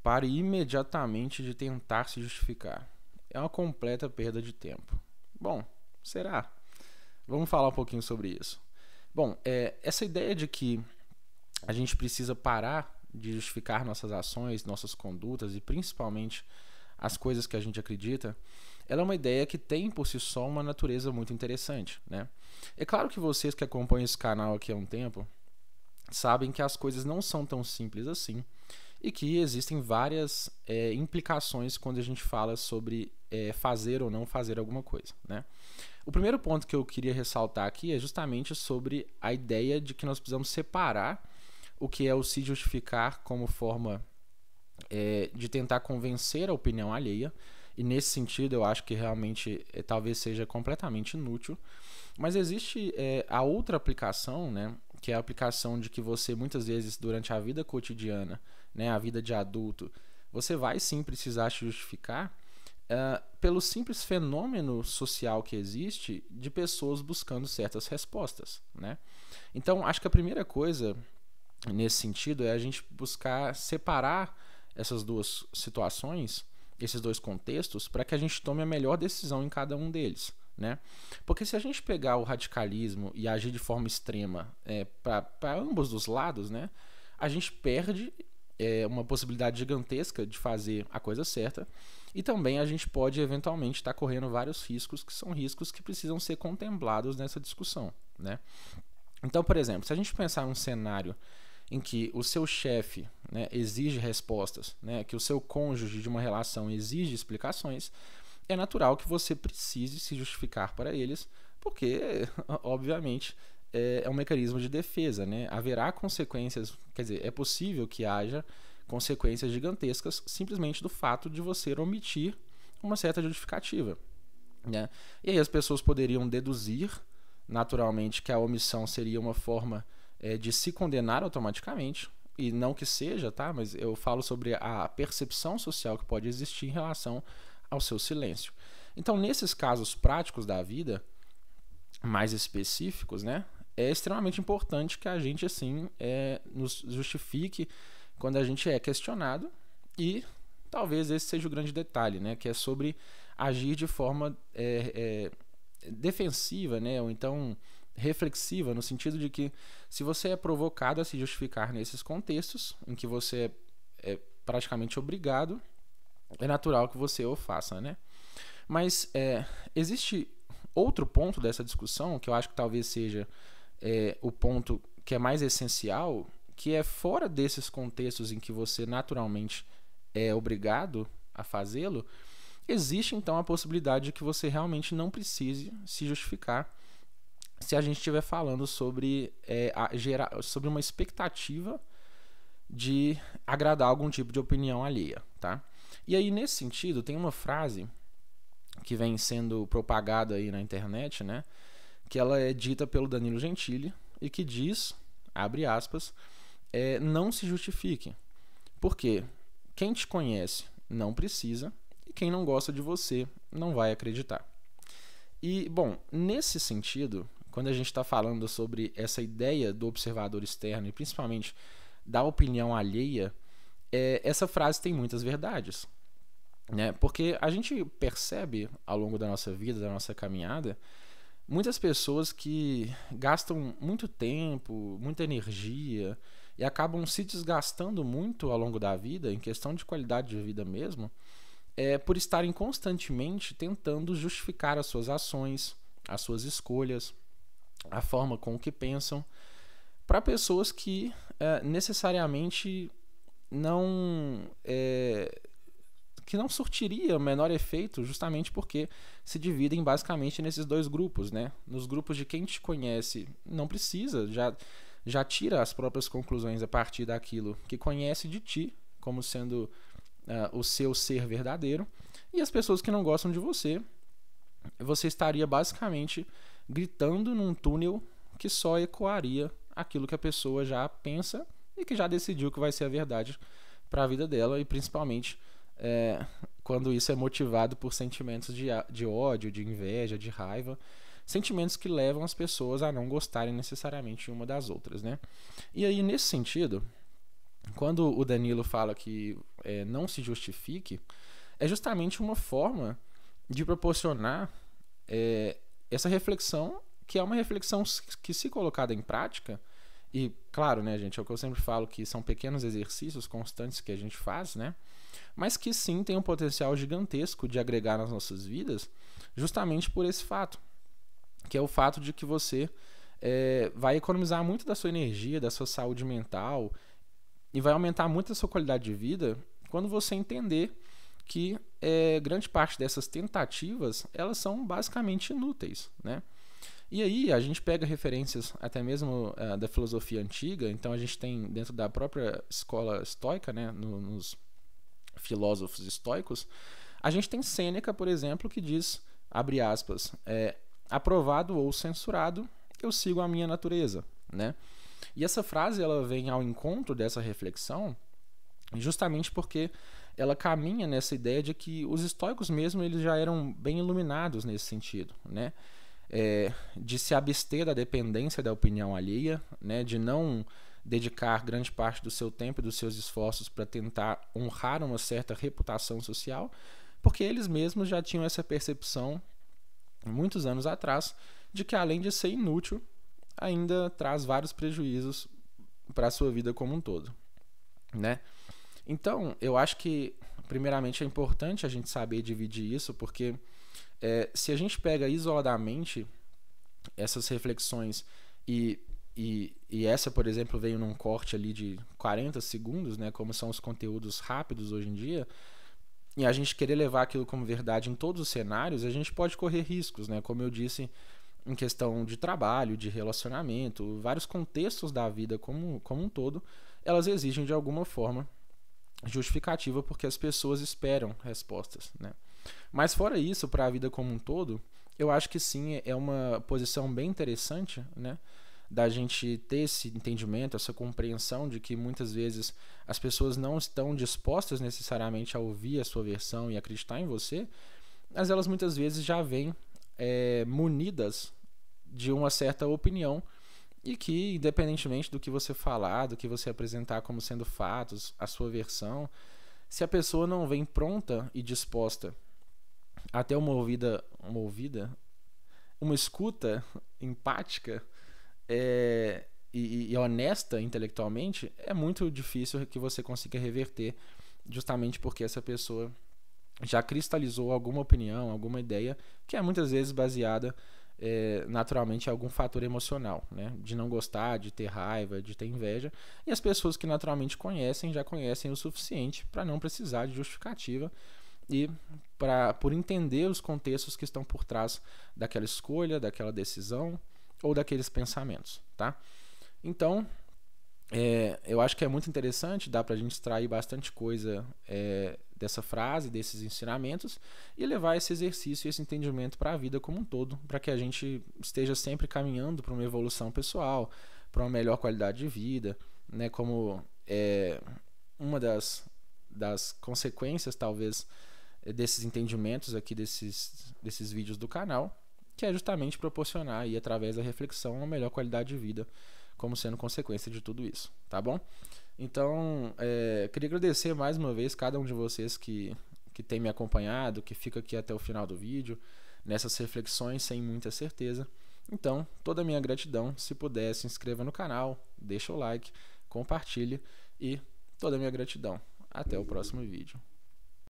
pare imediatamente de tentar se justificar. É uma completa perda de tempo. Bom, será? Vamos falar um pouquinho sobre isso. Bom, essa ideia de que a gente precisa parar de justificar nossas ações, nossas condutas e principalmente as coisas que a gente acredita, ela é uma ideia que tem por si só uma natureza muito interessante, né? É claro que vocês que acompanham esse canal aqui há um tempo sabem que as coisas não são tão simples assim e que existem várias implicações quando a gente fala sobre fazer ou não fazer alguma coisa, né? O primeiro ponto que eu queria ressaltar aqui é justamente sobre a ideia de que nós precisamos separar o que é o se justificar como forma de tentar convencer a opinião alheia, e nesse sentido eu acho que realmente talvez seja completamente inútil, mas existe a outra aplicação, né, que é a aplicação de que você muitas vezes durante a vida cotidiana, né, a vida de adulto, você vai sim precisar se justificar pelo simples fenômeno social que existe de pessoas buscando certas respostas, né? Então acho que a primeira coisa nesse sentido é a gente buscar separar essas duas situações, esses dois contextos, para que a gente tome a melhor decisão em cada um deles, né? Porque se a gente pegar o radicalismo e agir de forma extrema para ambos os lados, né, a gente perde uma possibilidade gigantesca de fazer a coisa certa, e também a gente pode eventualmente estar correndo vários riscos que são riscos que precisam ser contemplados nessa discussão, né? Então, por exemplo, se a gente pensar num cenário em que o seu chefe, né, exige respostas, né, que o seu cônjuge de uma relação exige explicações, é natural que você precise se justificar para eles, porque, obviamente, é um mecanismo de defesa, né? Haverá consequências, quer dizer, é possível que haja consequências gigantescas simplesmente do fato de você omitir uma certa justificativa, né? E aí as pessoas poderiam deduzir, naturalmente, que a omissão seria uma forma de se condenar automaticamente, e não que seja, tá? Mas eu falo sobre a percepção social que pode existir em relação ao seu silêncio. Então, nesses casos práticos da vida, mais específicos, né, é extremamente importante que a gente assim nos justifique quando a gente é questionado, e talvez esse seja o grande detalhe, né, que é sobre agir de forma defensiva, né, ou então reflexiva, no sentido de que se você é provocado a se justificar nesses contextos em que você é praticamente obrigado, é natural que você o faça, né? Mas existe outro ponto dessa discussão que eu acho que talvez seja o ponto que é mais essencial, que é fora desses contextos em que você naturalmente é obrigado a fazê-lo, existe então a possibilidade de que você realmente não precise se justificar se a gente estiver falando sobre, sobre uma expectativa de agradar algum tipo de opinião alheia, tá? E aí, nesse sentido, tem uma frase que vem sendo propagada aí na internet, né, que ela é dita pelo Danilo Gentili e que diz, abre aspas, não se justifique, porque quem te conhece não precisa e quem não gosta de você não vai acreditar. E, bom, nesse sentido, quando a gente está falando sobre essa ideia do observador externo e principalmente da opinião alheia, essa frase tem muitas verdades, né? Porque a gente percebe ao longo da nossa vida, da nossa caminhada, muitas pessoas que gastam muito tempo, muita energia e acabam se desgastando muito ao longo da vida, em questão de qualidade de vida mesmo, por estarem constantemente tentando justificar as suas ações, as suas escolhas, a forma com que pensam, para pessoas que necessariamente que não surtiria o menor efeito, justamente porque se dividem basicamente nesses dois grupos, né? Nos grupos de quem te conhece não precisa, já tira as próprias conclusões a partir daquilo que conhece de ti, como sendo o seu ser verdadeiro, e as pessoas que não gostam de você, você estaria basicamente gritando num túnel que só ecoaria aquilo que a pessoa já pensa e que já decidiu que vai ser a verdade para a vida dela, e principalmente quando isso é motivado por sentimentos de ódio, de inveja, de raiva, sentimentos que levam as pessoas a não gostarem necessariamente uma das outras, né? E aí, nesse sentido, quando o Danilo fala que não se justifique, é justamente uma forma de proporcionar essa reflexão, que é uma reflexão que, se colocada em prática, e claro, né, gente, é o que eu sempre falo, que são pequenos exercícios constantes que a gente faz, né, mas que sim tem um potencial gigantesco de agregar nas nossas vidas, justamente por esse fato, que é o fato de que você vai economizar muito da sua energia, da sua saúde mental, e vai aumentar muito a sua qualidade de vida quando você entender que grande parte dessas tentativas, elas são basicamente inúteis, né? E aí a gente pega referências até mesmo da filosofia antiga, então a gente tem dentro da própria escola estoica, né, nos filósofos estoicos, a gente tem Sêneca, por exemplo, que diz, abre aspas, aprovado ou censurado, eu sigo a minha natureza, né? E essa frase ela vem ao encontro dessa reflexão justamente porque ela caminha nessa ideia de que os estoicos mesmo eles já eram bem iluminados nesse sentido, né? De se abster da dependência da opinião alheia, né? De não dedicar grande parte do seu tempo e dos seus esforços para tentar honrar uma certa reputação social, porque eles mesmos já tinham essa percepção muitos anos atrás de que, além de ser inútil, ainda traz vários prejuízos para a sua vida como um todo, né? Então, eu acho que, primeiramente, é importante a gente saber dividir isso, porque se a gente pega isoladamente essas reflexões e essa, por exemplo, veio num corte ali de 40 segundos, né, como são os conteúdos rápidos hoje em dia, e a gente querer levar aquilo como verdade em todos os cenários, a gente pode correr riscos, né? Como eu disse, em questão de trabalho, de relacionamento, vários contextos da vida como um todo, elas exigem de alguma forma justificativa porque as pessoas esperam respostas, né? Mas fora isso, para a vida como um todo, eu acho que sim, é uma posição bem interessante, né? Da gente ter esse entendimento, essa compreensão de que muitas vezes as pessoas não estão dispostas necessariamente a ouvir a sua versão e acreditar em você, mas elas muitas vezes já vêm munidas de uma certa opinião e que, independentemente do que você falar, do que você apresentar como sendo fatos, a sua versão, se a pessoa não vem pronta e disposta a ter uma escuta empática e honesta intelectualmente, é muito difícil que você consiga reverter, justamente porque essa pessoa já cristalizou alguma opinião, alguma ideia, que é muitas vezes baseada naturalmente em algum fator emocional, né? De não gostar, de ter raiva, de ter inveja, e as pessoas que naturalmente conhecem, já conhecem o suficiente para não precisar de justificativa e por entender os contextos que estão por trás daquela escolha, daquela decisão ou daqueles pensamentos, tá? Então, eu acho que é muito interessante, dá para a gente extrair bastante coisa dessa frase, desses ensinamentos, e levar esse exercício e esse entendimento para a vida como um todo, para que a gente esteja sempre caminhando para uma evolução pessoal, para uma melhor qualidade de vida, né? Como uma das consequências, talvez, desses entendimentos aqui, desses vídeos do canal, que é justamente proporcionar aí, através da reflexão, uma melhor qualidade de vida, como sendo consequência de tudo isso, tá bom? Então, queria agradecer mais uma vez cada um de vocês que tem me acompanhado, que fica aqui até o final do vídeo, nessas reflexões sem muita certeza. Então, toda a minha gratidão. Se puder, se inscreva no canal, deixa o like, compartilhe e toda a minha gratidão. Até o próximo vídeo.